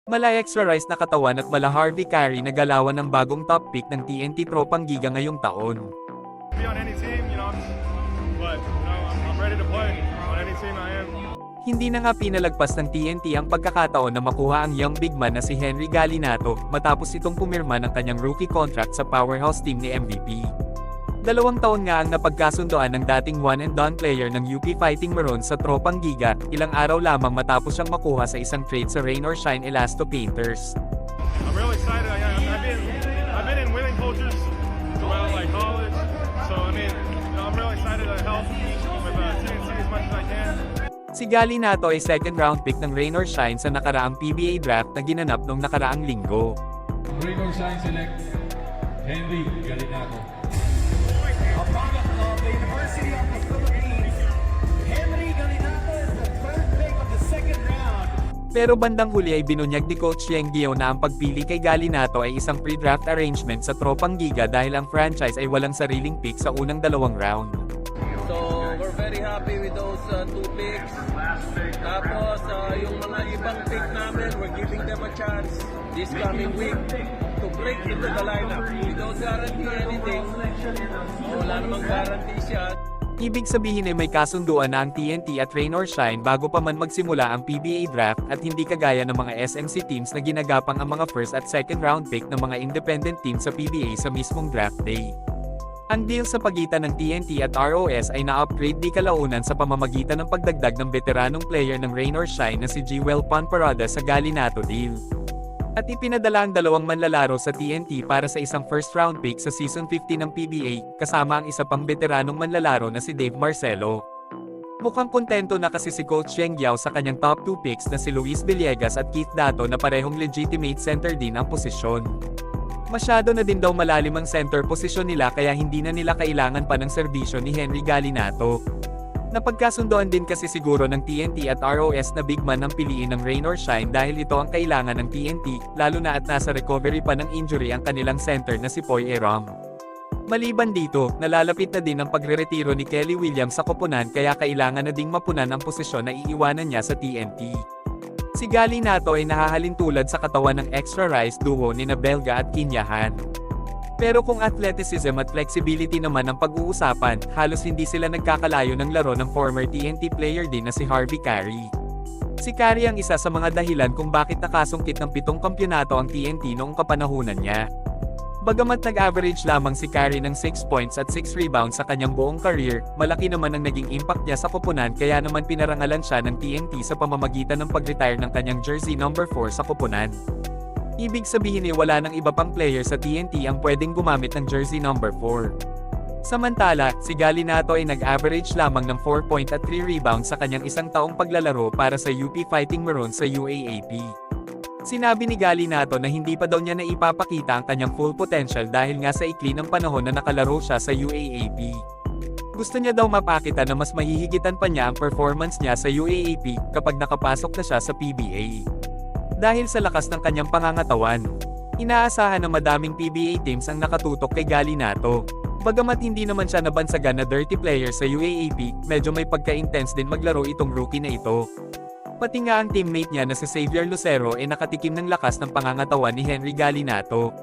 Mala extra rice na katawan at mala Harvey Carey na galawan ng bagong top pick ng TNT Tropang Giga ngayong taon. Be on any team, but I'm ready to play on any team I am. Hindi na nga pinalagpas ng TNT ang pagkakataon na makuha ang young big man na si Henry Galinato matapos itong pumirma ng kanyang rookie contract sa powerhouse team ni MVP. 2 taon nga ang napagkasundoan ng dating one-and-done player ng UP Fighting Maroons sa Tropang Giga, ilang araw lamang matapos siyang makuha sa isang trade sa Rain or Shine Elasto Painters. I'm really excited. I've been in winning cultures throughout college, so I'm really excited to help with TNT as much as I can. Si Galinato ay second round pick ng Rain or Shine sa nakaraang PBA draft na ginanap noong nakaraang linggo. Rain or Shine select Henry Galinato. A product of the University of the Philippines, Henry Galinato is the third pick of the second round. Pero bandang huli ay binunyag ni Coach Yeng Guio na ang pagpili kay Galinato ay isang pre-draft arrangement sa Tropang Giga dahil ang franchise ay walang sariling pick sa unang 2 round. So, we're very happy with those 2 picks. Tapos, yung mga ibang pick namin, we're giving them a chance this coming week to break into the lineup. We don't guarantee anything. Wala namang guarantee siya. Ibig sabihin ay may kasunduan na ang TNT at Rain or Shine bago pa man magsimula ang PBA draft at hindi kagaya ng mga SMC teams na ginagapang ang mga first at second round pick ng mga independent teams sa PBA sa mismong draft day. Ang deal sa pagitan ng TNT at ROS ay na-upgrade di kalaunan sa pamamagitan ng pagdagdag ng veteranong player ng Rain or Shine na si Jewel Ponparada sa Galinato deal. At ipinadala ang 2 manlalaro sa TNT para sa isang first round pick sa season 15 ng PBA, kasama ang isa pang veteranong manlalaro na si Dave Marcelo. Mukhang kontento na kasi si Coach Yeng Guio sa kanyang top 2 picks na si Luis Villegas at Keith Dato na parehong legitimate center din ang posisyon. Masyado na din daw malalim ang center posisyon nila kaya hindi na nila kailangan pa ng serbisyo ni Henry Galinato. Napagkasundoan din kasi siguro ng TNT at ROS na big man ang piliin ng Rain or Shine dahil ito ang kailangan ng TNT, lalo na at nasa recovery pa ng injury ang kanilang center na si Poy Eram. Maliban dito, nalalapit na din ang pagreretiro ni Kelly Williams sa koponan kaya kailangan na ding mapunan ang posisyon na iiwanan niya sa TNT. Si Galinato ay nahahalin tulad sa katawan ng extra rice duo ni Belga at Kinyahan. Pero kung athleticism at flexibility naman ang pag-uusapan, halos hindi sila nagkakalayo ng laro ng former TNT player din na si Harvey Carey. Si Carey ang isa sa mga dahilan kung bakit nakasungkit ng 7 kampyonato ang TNT noong kapanahunan niya. Bagamat nag-average lamang si Carey ng 6 points at 6 rebounds sa kanyang buong career, malaki naman ang naging impact niya sa koponan kaya naman pinarangalan siya ng TNT sa pamamagitan ng pag-retire ng kanyang jersey number 4 sa koponan. Ibig sabihin ay wala ng iba pang player sa TNT ang pwedeng gumamit ng jersey number 4. Samantala, si Galinato ay nag-average lamang ng 4 point at 3 rebounds sa kanyang isang taong paglalaro para sa UP Fighting Maroons sa UAAP. Sinabi ni Galinato na hindi pa daw niya naipapakita ang kanyang full potential dahil nga sa ikli ng panahon na nakalaro siya sa UAAP. Gusto niya daw mapakita na mas mahihigitan pa niya ang performance niya sa UAAP kapag nakapasok na siya sa PBA. Dahil sa lakas ng kanyang pangangatawan, inaasahan na madaming PBA teams ang nakatutok kay Galinato. Bagamat hindi naman siya nabansagan na dirty player sa UAAP, medyo may pagka-intense din maglaro itong rookie na ito. Pati nga ang teammate niya na si Xavier Lucero ay nakatikim ng lakas ng pangangatawan ni Henry Galinato.